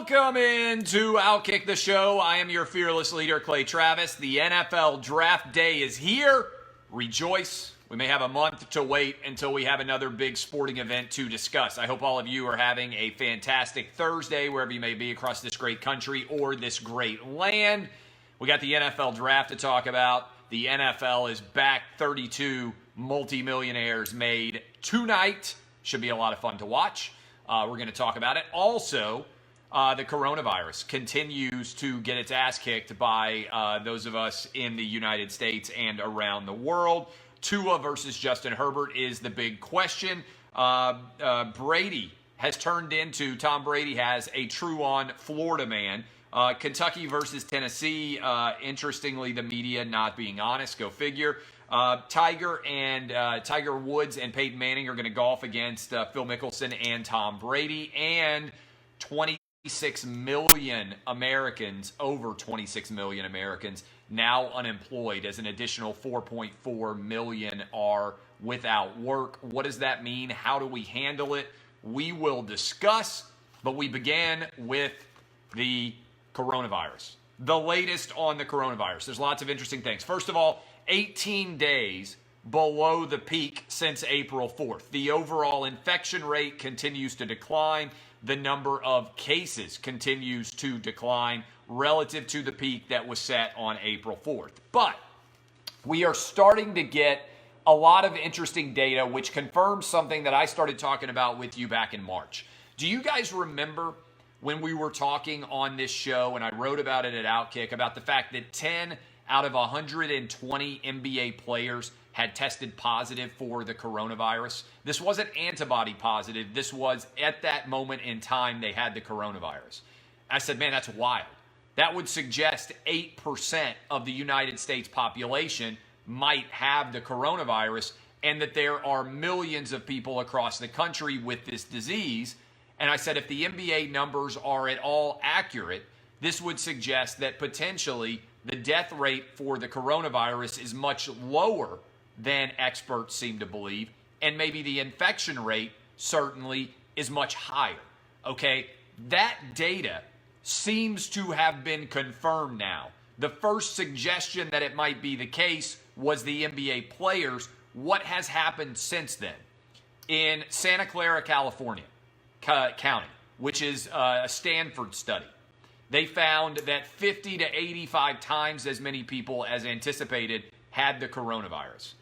Welcome into Outkick the Show. I am your fearless leader, Clay Travis. The NFL Draft Day is here. Rejoice. We may have a month to wait until we have another big sporting event to discuss. I hope all of you are having a fantastic Thursday, wherever you may be across this great country or this great land. We got the NFL Draft to talk about. The NFL is back. 32 multimillionaires made tonight. Should be a lot of fun to watch. We're going to talk about it. Also, the coronavirus continues to get its ass kicked by those of us in the United States and around the world. Tua versus Justin Herbert is the big question. Brady has turned into, Tom Brady has a true-on Florida man. Kentucky versus Tennessee, interestingly, the media not being honest, go figure. Tiger Woods and Peyton Manning are going to golf against Phil Mickelson and Tom Brady, and 26 million Americans, over 26 million Americans, now unemployed, as an additional 4.4 million are without work. What does that mean? How do we handle it? We will discuss, but we began with the coronavirus. The latest on the coronavirus. There's lots of interesting things. First of all, 18 days below the peak since April 4th. The overall infection rate continues to decline. The number of cases continues to decline relative to the peak that was set on April 4th. But we are starting to get a lot of interesting data which confirms something that I started talking about with you back in March. Do you guys remember when we were talking on this show, and I wrote about it at Outkick, about the fact that 10 out of 120 NBA players had tested positive for the coronavirus? This wasn't antibody positive. This was, at that moment in time, they had the coronavirus. I said, man, that's wild. That would suggest 8% of the United States population might have the coronavirus, and that there are millions of people across the country with this disease. And I said, if the NBA numbers are at all accurate, this would suggest that potentially the death rate for the coronavirus is much lower than experts seem to believe, and maybe the infection rate certainly is much higher. Okay, that data seems to have been confirmed now. The first suggestion that it might be the case was the NBA players. What has happened since then? In Santa Clara, California County, which is a Stanford study, they found that 50 to 85 times as many people as anticipated had the coronavirus.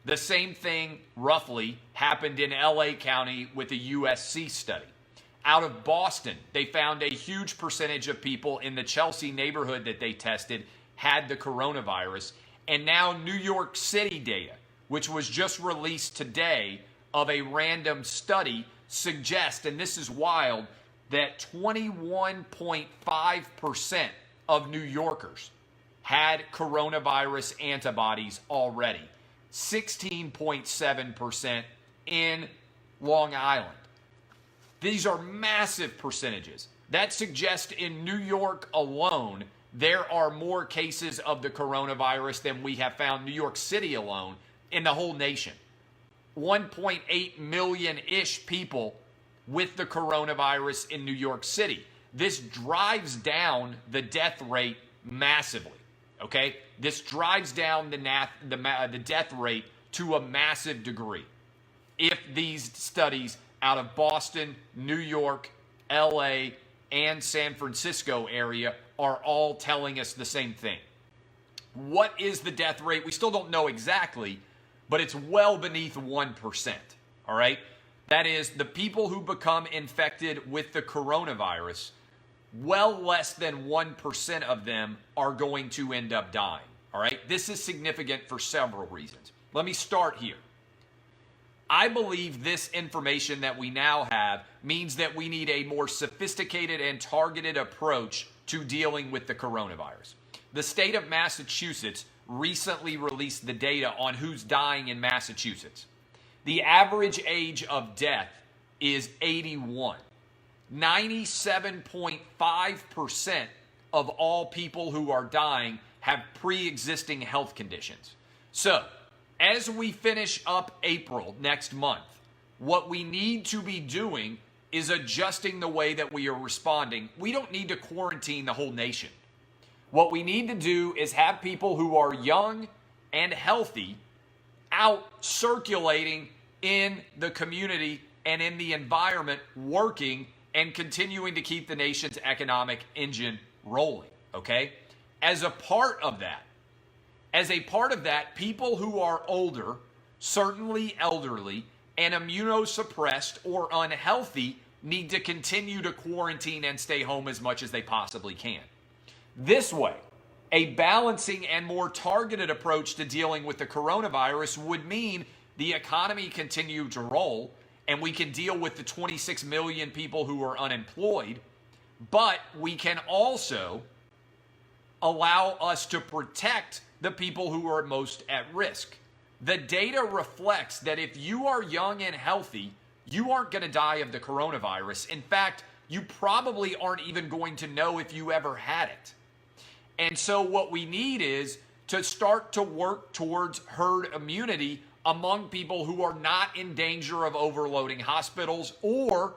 The same thing, roughly, happened in LA County with the USC study. Out of Boston, they found a huge percentage of people in the Chelsea neighborhood that they tested had the coronavirus. And now New York City data, which was just released today of a random study, suggests, and this is wild, that 21.5% of New Yorkers had coronavirus antibodies already. 16.7% in Long Island. These are massive percentages. That suggests in New York alone, there are more cases of the coronavirus than we have found, New York City alone, in the whole nation. 1.8 million-ish people with the coronavirus in New York City. This drives down the death rate massively, okay? This drives down the death rate to a massive degree. If these studies out of Boston, New York, LA, and San Francisco area are all telling us the same thing. What is the death rate? We still don't know exactly, but it's well beneath 1%, all right? That is, the people who become infected with the coronavirus, well less than 1% of them are going to end up dying, all right? This is significant for several reasons. Let me start here. I believe this information that we now have means that we need a more sophisticated and targeted approach to dealing with the coronavirus. The state of Massachusetts recently released the data on who's dying in Massachusetts. The average age of death is 81. 97.5% of all people who are dying have pre-existing health conditions. So, as we finish up April next month, what we need to be doing is adjusting the way that we are responding. We don't need to quarantine the whole nation. What we need to do is have people who are young and healthy out circulating in the community and in the environment, working and continuing to keep the nation's economic engine rolling, okay? As a part of that, people who are older, certainly elderly, and immunosuppressed or unhealthy need to continue to quarantine and stay home as much as they possibly can. This way, a balancing and more targeted approach to dealing with the coronavirus would mean the economy continue to roll and we can deal with the 26 million people who are unemployed, but we can also allow us to protect the people who are most at risk. The data reflects that if you are young and healthy, you aren't going to die of the coronavirus. In fact, you probably aren't even going to know if you ever had it. And so what we need is to start to work towards herd immunity among people who are not in danger of overloading hospitals or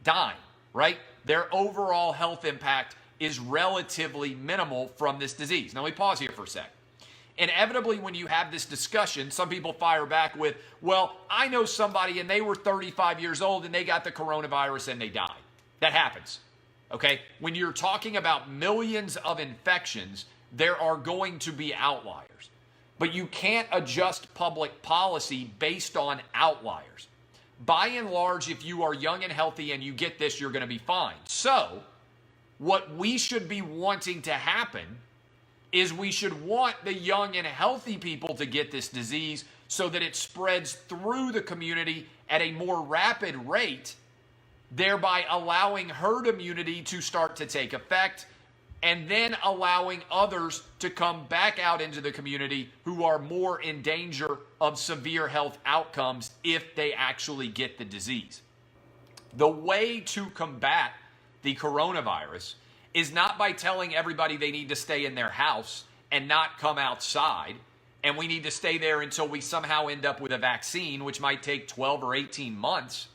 dying, right? Their overall health impact is relatively minimal from this disease. Now, let me pause here for a sec. Inevitably, when you have this discussion, some people fire back with, well, I know somebody and they were 35 years old and they got the coronavirus and they died. That happens, okay? When you're talking about millions of infections, there are going to be outliers. But you can't adjust public policy based on outliers. By and large, if you are young and healthy and you get this, you're going to be fine. So, what we should be wanting to happen is we should want the young and healthy people to get this disease so that it spreads through the community at a more rapid rate, thereby allowing herd immunity to start to take effect, and then allowing others to come back out into the community who are more in danger of severe health outcomes if they actually get the disease. The way to combat the coronavirus is not by telling everybody they need to stay in their house and not come outside, and we need to stay there until we somehow end up with a vaccine, which might take 12 or 18 months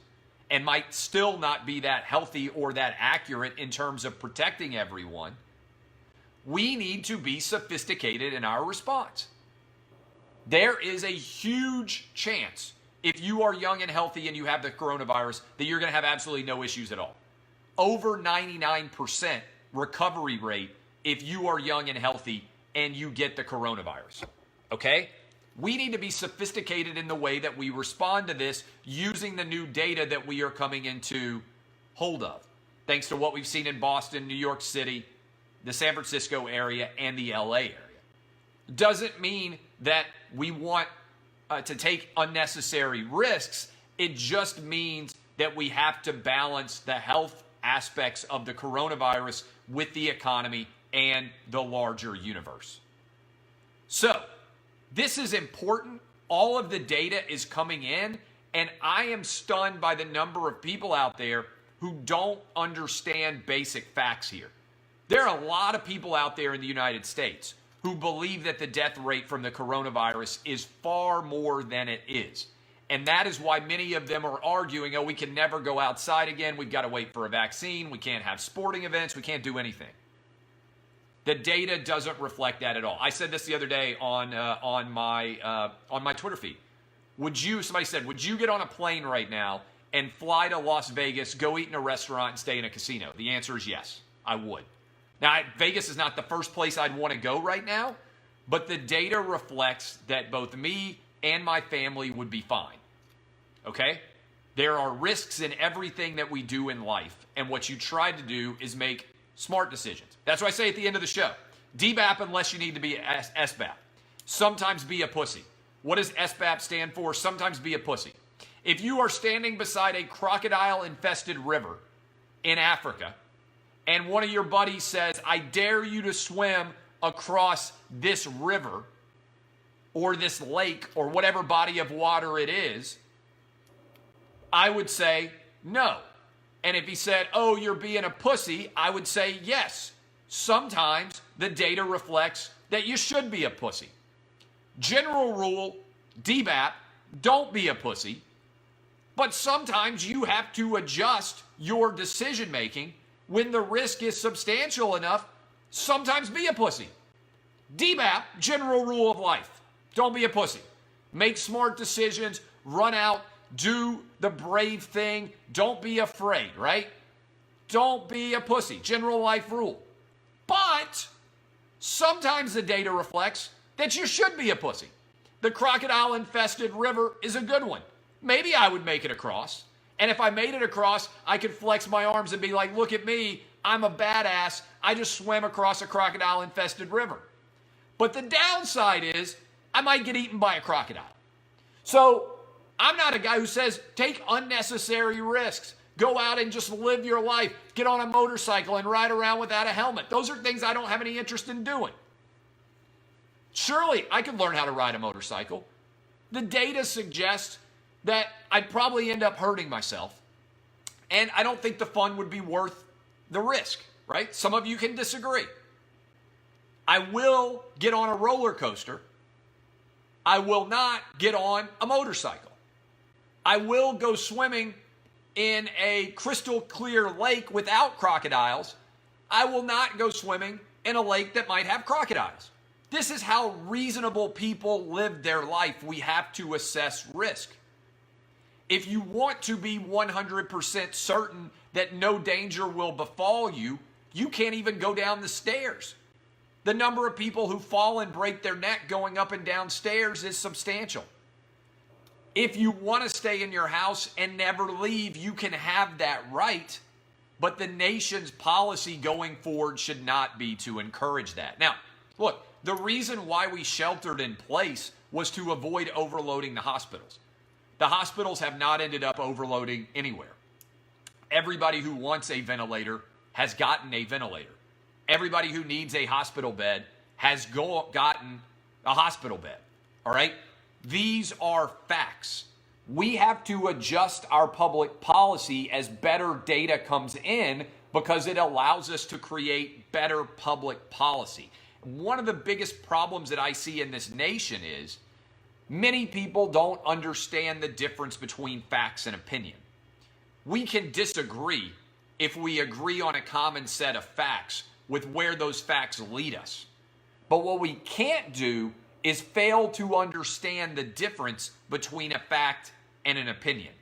and might still not be that healthy or that accurate in terms of protecting everyone. We need to be sophisticated in our response. There is a huge chance, if you are young and healthy and you have the coronavirus, that you're going to have absolutely no issues at all. Over 99% recovery rate if you are young and healthy and you get the coronavirus, okay? We need to be sophisticated in the way that we respond to this using the new data that we are coming into hold of, thanks to what we've seen in Boston, New York City, the San Francisco area, and the LA area. Doesn't mean that we want to take unnecessary risks. It just means that we have to balance the health aspects of the coronavirus with the economy and the larger universe. So, this is important. All of the data is coming in, and I am stunned by the number of people out there who don't understand basic facts here. There are a lot of people out there in the United States who believe that the death rate from the coronavirus is far more than it is. And that is why many of them are arguing, oh, we can never go outside again. We've got to wait for a vaccine. We can't have sporting events. We can't do anything. The data doesn't reflect that at all. I said this the other day on my Twitter feed. Somebody said, would you get on a plane right now and fly to Las Vegas, go eat in a restaurant, and stay in a casino? The answer is yes, I would. Now, Vegas is not the first place I'd want to go right now, but the data reflects that both me and my family would be fine, okay? There are risks in everything that we do in life, and what you try to do is make smart decisions. That's why I say at the end of the show, DBAP unless you need to be SBAP. Sometimes be a pussy. What does SBAP stand for? Sometimes be a pussy. If you are standing beside a crocodile-infested river in Africa, and one of your buddies says, I dare you to swim across this river or this lake or whatever body of water it is, I would say no. And if he said, oh, you're being a pussy, I would say yes. Sometimes the data reflects that you should be a pussy. General rule, DBAP, don't be a pussy. But sometimes you have to adjust your decision making when the risk is substantial enough. Sometimes be a pussy. DBAP, general rule of life. Don't be a pussy. Make smart decisions, run out, do the brave thing. Don't be afraid, right? Don't be a pussy. General life rule. But sometimes the data reflects that you should be a pussy. The crocodile-infested river is a good one. Maybe I would make it across. And if I made it across, I could flex my arms and be like, look at me, I'm a badass. I just swam across a crocodile-infested river. But the downside is I might get eaten by a crocodile. So I'm not a guy who says take unnecessary risks. Go out and just live your life. Get on a motorcycle and ride around without a helmet. Those are things I don't have any interest in doing. Surely I could learn how to ride a motorcycle. The data suggests that I'd probably end up hurting myself. And I don't think the fun would be worth the risk, right? Some of you can disagree. I will get on a roller coaster. I will not get on a motorcycle. I will go swimming in a crystal clear lake without crocodiles. I will not go swimming in a lake that might have crocodiles. This is how reasonable people live their life. We have to assess risk. If you want to be 100% certain that no danger will befall you, you can't even go down the stairs. The number of people who fall and break their neck going up and down stairs is substantial. If you want to stay in your house and never leave, you can have that right. But the nation's policy going forward should not be to encourage that. Now, look, the reason why we sheltered in place was to avoid overloading the hospitals. The hospitals have not ended up overloading anywhere. Everybody who wants a ventilator has gotten a ventilator. Everybody who needs a hospital bed has gotten a hospital bed. All right? These are facts. We have to adjust our public policy as better data comes in because it allows us to create better public policy. One of the biggest problems that I see in this nation is many people don't understand the difference between facts and opinion. We can disagree if we agree on a common set of facts with where those facts lead us. But what we can't do is fail to understand the difference between a fact and an opinion.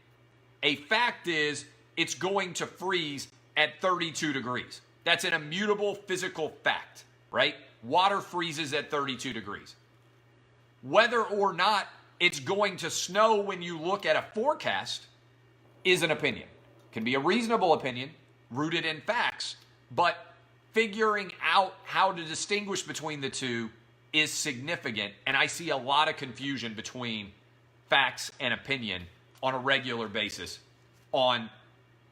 A fact is it's going to freeze at 32 degrees. That's an immutable physical fact, right? Water freezes at 32 degrees. Whether or not it's going to snow when you look at a forecast is an opinion. It can be a reasonable opinion rooted in facts, but figuring out how to distinguish between the two is significant, and I see a lot of confusion between facts and opinion on a regular basis on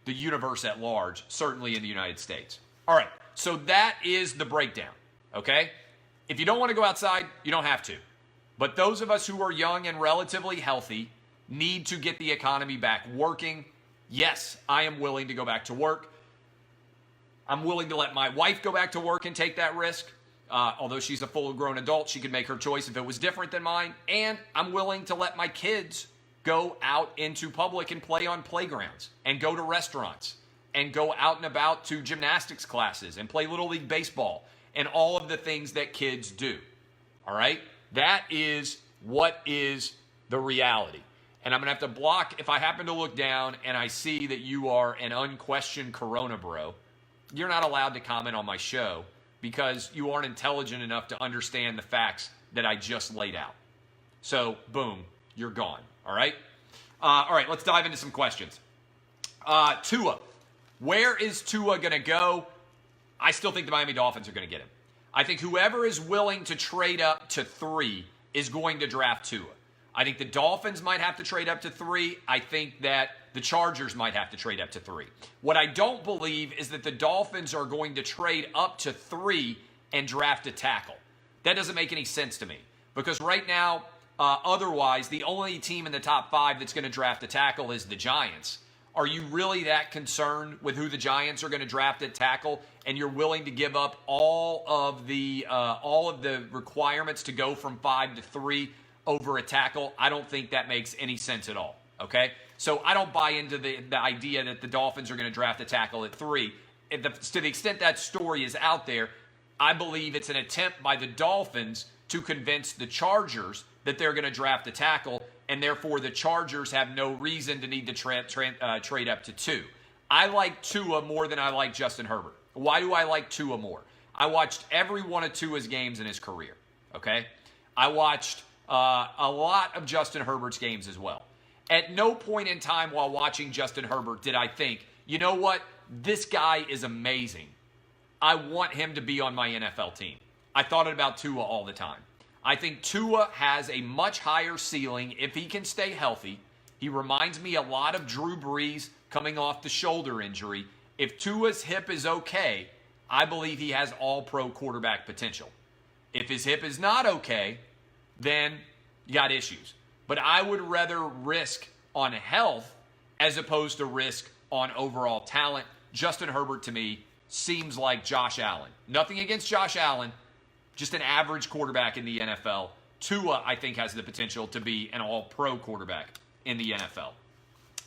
the universe at large, certainly in the United States. All right, so that is the breakdown, okay? If you don't want to go outside, you don't have to. But those of us who are young and relatively healthy need to get the economy back working. Yes, I am willing to go back to work. I'm willing to let my wife go back to work and take that risk. Although she's a full-grown adult, she could make her choice if it was different than mine. And I'm willing to let my kids go out into public and play on playgrounds and go to restaurants and go out and about to gymnastics classes and play Little League Baseball and all of the things that kids do. All right? That is what is the reality. And I'm going to have to block, if I happen to look down and I see that you are an unquestioned Corona bro, you're not allowed to comment on my show because you aren't intelligent enough to understand the facts that I just laid out. So, boom, you're gone. All right? All right, let's dive into some questions. Tua. Where is Tua going to go? I still think the Miami Dolphins are going to get him. I think whoever is willing to trade up to 3 is going to draft Tua. I think the Dolphins might have to trade up to 3. I think that the Chargers might have to trade up to 3. What I don't believe is that the Dolphins are going to trade up to 3 and draft a tackle. That doesn't make any sense to me because right now, otherwise, the only team in the top 5 that's going to draft a tackle is the Giants. Are you really that concerned with who the Giants are going to draft at tackle, and you're willing to give up all of the requirements to go from 5 to 3 over a tackle? I don't think that makes any sense at all. Okay, So I don't buy into the idea that the Dolphins are going to draft a tackle at 3. To the extent that story is out there, I believe it's an attempt by the Dolphins to convince the Chargers that they're going to draft a tackle, and therefore the Chargers have no reason to need to trade up to 2. I like Tua more than I like Justin Herbert. Why do I like Tua more? I watched every one of Tua's games in his career, okay? I watched a lot of Justin Herbert's games as well. At no point in time while watching Justin Herbert did I think, you know what? This guy is amazing. I want him to be on my NFL team. I thought about Tua all the time. I think Tua has a much higher ceiling if he can stay healthy. He reminds me a lot of Drew Brees coming off the shoulder injury. If Tua's hip is okay, I believe he has all-pro quarterback potential. If his hip is not okay, then you got issues. But I would rather risk on health as opposed to risk on overall talent. Justin Herbert, to me, seems like Josh Allen. Nothing against Josh Allen, just an average quarterback in the NFL. Tua, I think, has the potential to be an all-pro quarterback in the NFL.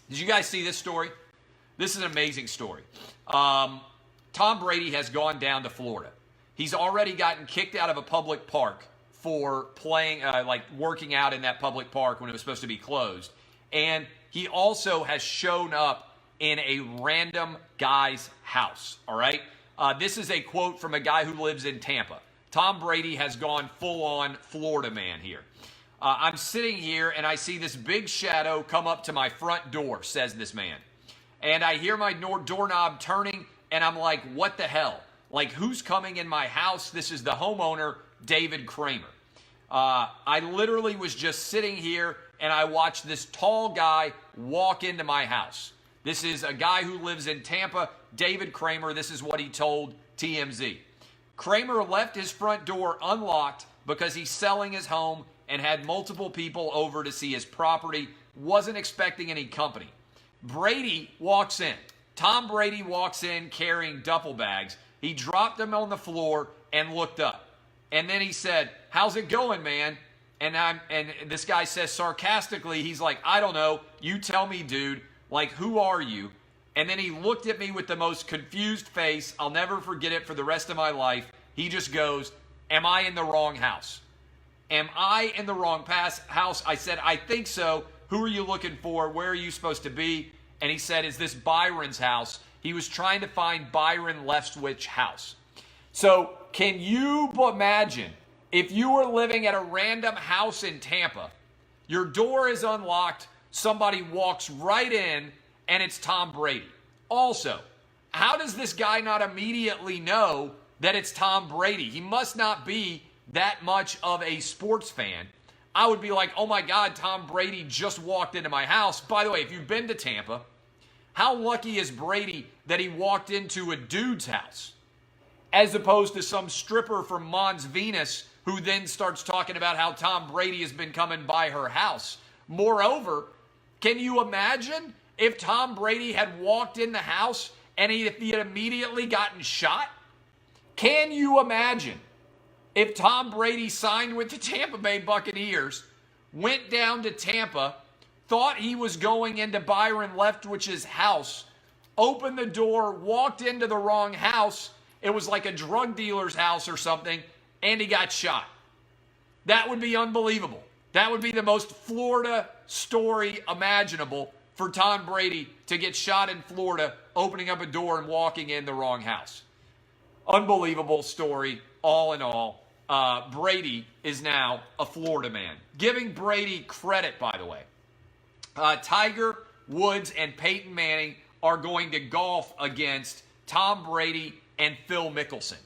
Did you guys see this story? This is an amazing story. Tom Brady has gone down to Florida. He's already gotten kicked out of a public park for playing, working out in that public park when it was supposed to be closed. And he also has shown up in a random guy's house, all right? This is a quote from a guy who lives in Tampa. Tom Brady has gone full-on Florida man here. I'm sitting here and I see this big shadow come up to my front door, says this man. And I hear my doorknob turning and I'm like, what the hell? Like, who's coming in my house? This is the homeowner, David Kramer. I literally was just sitting here and I watched this tall guy walk into my house. This is a guy who lives in Tampa, David Kramer. This is what he told TMZ. Kramer left his front door unlocked because he's selling his home and had multiple people over to see his property. Wasn't expecting any company. Brady walks in. Tom Brady walks in carrying duffel bags. He dropped them on the floor and looked up. And then he said, how's it going, man? And this guy says sarcastically, he's like, I don't know. You tell me, dude. Like, who are you? And then he looked at me with the most confused face. I'll never forget it for the rest of my life. He just goes, am I in the wrong house? Am I in the wrong house? I said, I think so. Who are you looking for? Where are you supposed to be? And he said, is this Byron's house? He was trying to find Byron Leftwich's house. So can you imagine if you were living at a random house in Tampa, your door is unlocked, somebody walks right in, and it's Tom Brady. Also, how does this guy not immediately know that it's Tom Brady? He must not be that much of a sports fan. I would be like, oh my God, Tom Brady just walked into my house. By the way, if you've been to Tampa, how lucky is Brady that he walked into a dude's house as opposed to some stripper from Mons Venus who then starts talking about how Tom Brady has been coming by her house. Moreover, can you imagine if Tom Brady had walked in the house and if he had immediately gotten shot? Can you imagine if Tom Brady signed with the Tampa Bay Buccaneers, went down to Tampa, thought he was going into Byron Leftwich's house, opened the door, walked into the wrong house, it was like a drug dealer's house or something, and he got shot? That would be unbelievable. That would be the most Florida story imaginable for Tom Brady to get shot in Florida, opening up a door and walking in the wrong house. Unbelievable story, all in all. Brady is now a Florida man. Giving Brady credit, by the way. Tiger Woods and Peyton Manning are going to golf against Tom Brady and Phil Mickelson.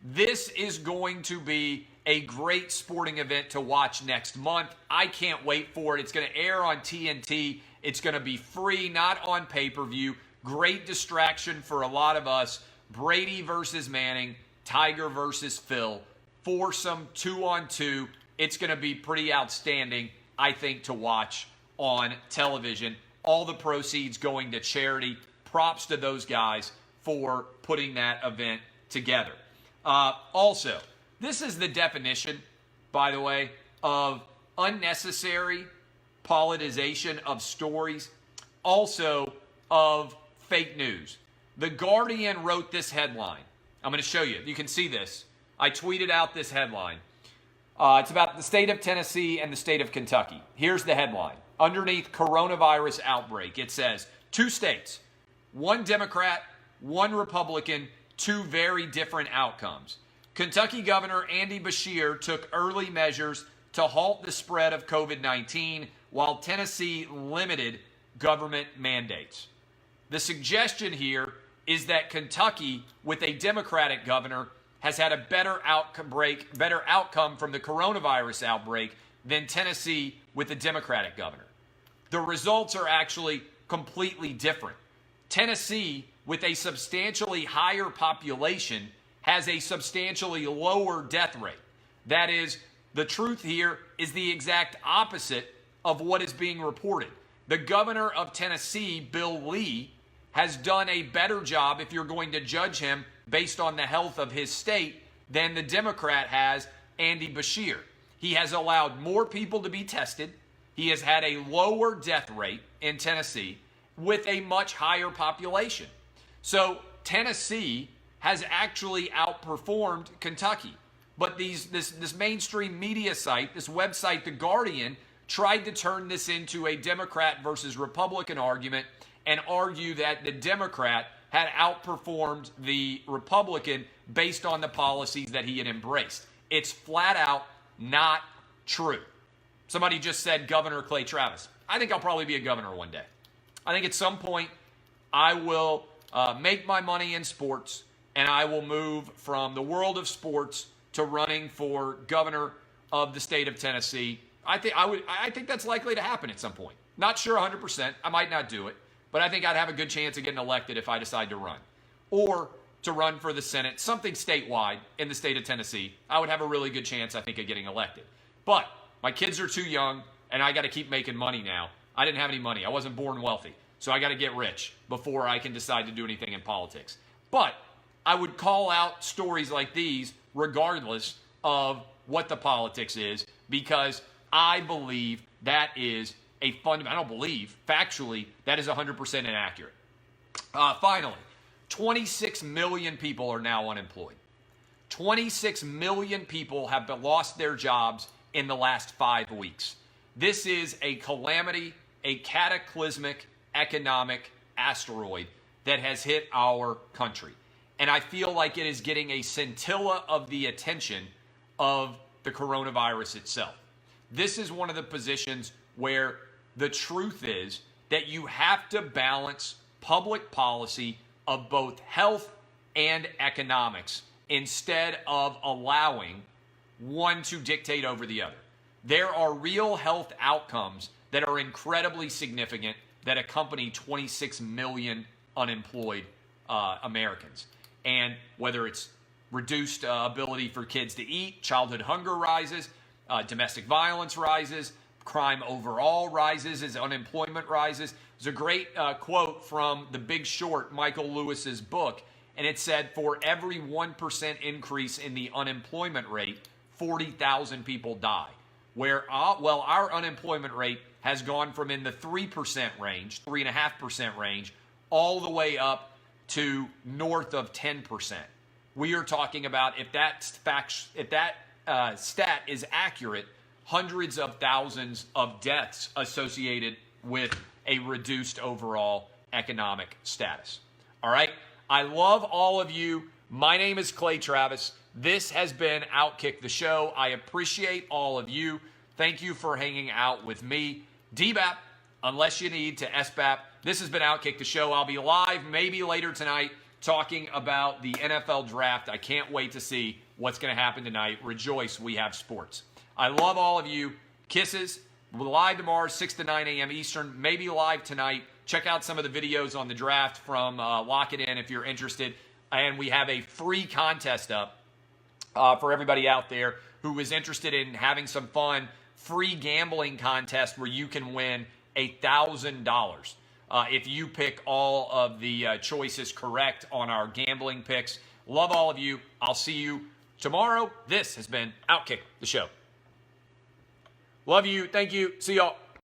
This is going to be a great sporting event to watch next month. I can't wait for it. It's going to air on TNT. It's going to be free, not on pay-per-view. Great distraction for a lot of us. Brady versus Manning, Tiger versus Phil. Foursome, 2-on-2. It's going to be pretty outstanding, I think, to watch on television. All the proceeds going to charity. Props to those guys for putting that event together. Also, this is the definition, by the way, of unnecessary politicization of stories. also of fake news. The Guardian wrote this headline. I'm going to show you. You can see this. I tweeted out this headline. It's about the state of Tennessee and the state of Kentucky. Here's the headline. Underneath coronavirus outbreak, it says, 2 states, 1 Democrat, 1 Republican, 2 very different outcomes. Kentucky Governor Andy Beshear took early measures to halt the spread of COVID-19, while Tennessee limited government mandates. The suggestion here is that Kentucky, with a Democratic governor, has had a better outcome from the coronavirus outbreak than Tennessee with a Democratic governor. The results are actually completely different. Tennessee, with a substantially higher population, has a substantially lower death rate. That is, the truth here is the exact opposite of what is being reported. The governor of Tennessee, Bill Lee, has done a better job, if you're going to judge him based on the health of his state, than the Democrat has, Andy Beshear. He has allowed more people to be tested. He has had a lower death rate in Tennessee with a much higher population. So Tennessee has actually outperformed Kentucky. But this mainstream media site, this website, The Guardian, tried to turn this into a Democrat versus Republican argument and argue that the Democrat had outperformed the Republican based on the policies that he had embraced. It's flat out not true. Somebody just said Governor Clay Travis. I think I'll probably be a governor one day. I think at some point I will make my money in sports, and I will move from the world of sports to running for governor of the state of Tennessee. I think that's likely to happen at some point. Not sure 100%. I might not do it, but I think I'd have a good chance of getting elected if I decide to run. Or to run for the Senate, something statewide in the state of Tennessee. I would have a really good chance, I think, of getting elected. But my kids are too young, and I got to keep making money now. I didn't have any money. I wasn't born wealthy. So I got to get rich before I can decide to do anything in politics. But I would call out stories like these regardless of what the politics is, because I believe that is a fundamental, I don't believe, factually, that is 100% inaccurate. Finally, 26 million people are now unemployed. 26 million people have lost their jobs in the last 5 weeks. This is a calamity, a cataclysmic economic asteroid that has hit our country. And I feel like it is getting a scintilla of the attention of the coronavirus itself. This is one of the positions where the truth is that you have to balance public policy of both health and economics instead of allowing one to dictate over the other. There are real health outcomes that are incredibly significant that accompany 26 million unemployed Americans. And whether it's reduced ability for kids to eat, childhood hunger rises, domestic violence rises, crime overall rises as unemployment rises. There's a great quote from The Big Short, Michael Lewis's book, and it said, for every 1% increase in the unemployment rate, 40,000 people die. Where, our unemployment rate has gone from in the 3% range, 3.5% range, all the way up to north of 10%. We are talking about, if that stat is accurate, hundreds of thousands of deaths associated with a reduced overall economic status. All right? I love all of you. My name is Clay Travis. This has been Outkick the Show. I appreciate all of you. Thank you for hanging out with me. DBAP, unless you need to SBAP. This has been Outkick the Show. I'll be live maybe later tonight talking about the NFL draft. I can't wait to see what's going to happen tonight. Rejoice, we have sports. I love all of you. Kisses. We're live tomorrow, 6 to 9 a.m. Eastern. Maybe live tonight. Check out some of the videos on the draft from Lock It In if you're interested. And we have a free contest up for everybody out there who is interested in having some fun. Free gambling contest where you can win $1,000 if you pick all of the choices correct on our gambling picks. Love all of you. I'll see you tomorrow. This has been Outkick the Show. Love you. Thank you. See y'all.